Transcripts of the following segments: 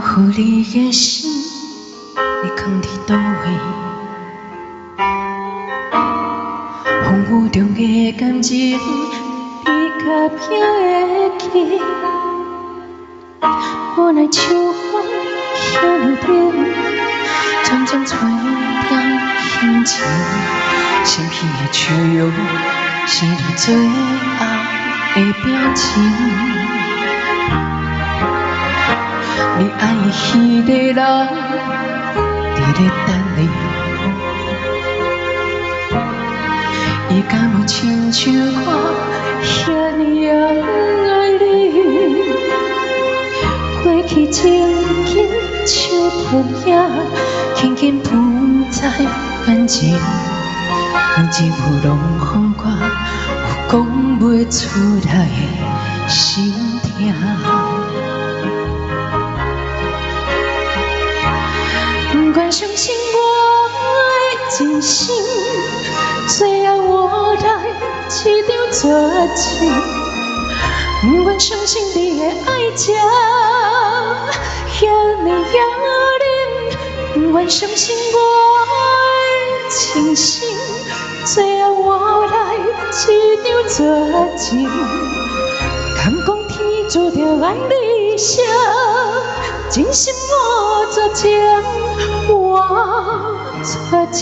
予你的心，你藏伫倒位？风雨中的感情，你较拼会记？无奈秋风遐尼冷，渐渐吹掉心情。身边的笑容，是你最后的表情。你爱的迄个人，伫咧等你。伊敢有亲像我遐尼爱你？过去情景像泡影，轻轻浮在眼前。有情有拢予我有讲袂出来的心痛。不愿相信我的真心，最后我来一场绝情。不愿相信你的爱情遐尼野冷，不愿相信我的真心，最后我来一场绝情。敢讲天注定爱你谁？真心我绝情，我绝情。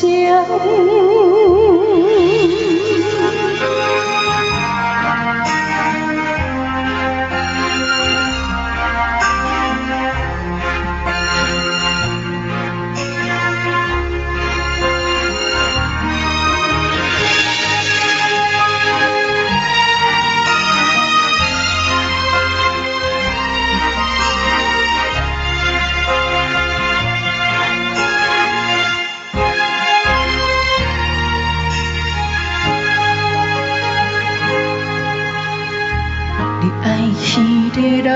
你爱迄个人，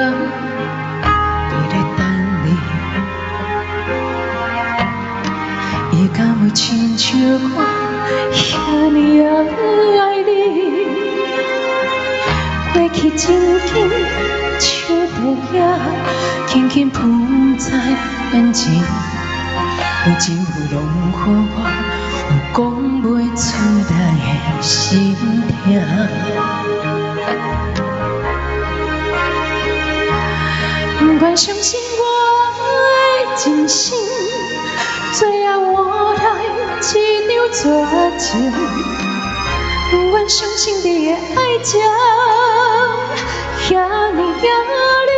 伫咧等你。伊敢有亲像我遐尼爱你？过去情景像泡影，轻轻浮在眼前。有情有拢予我有讲袂出来的心痛。不愿相信我的真心，最后我来一场绝情。不愿相信你的爱情遐尼野冷，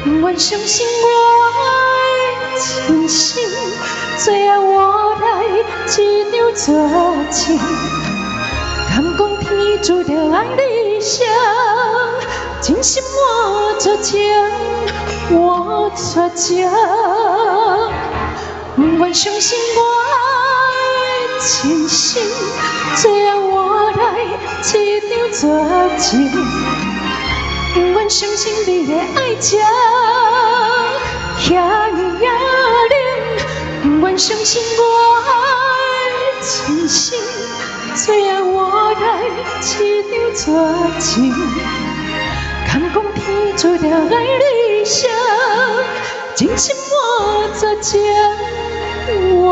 不愿相信我的真心，最后我来一场绝情。敢讲天注定爱你谁？真心我绝情，我绝情。不愿相信我的真心，最后我来一场绝情。不愿相信你的爱情遐尼野冷，不愿相信我的真心，最后我来一场绝情。敢讲天注定爱你谁？真心我绝情，我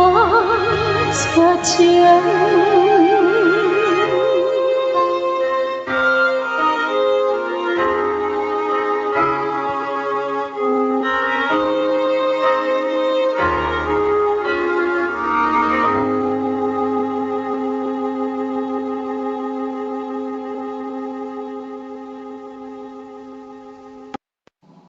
绝情。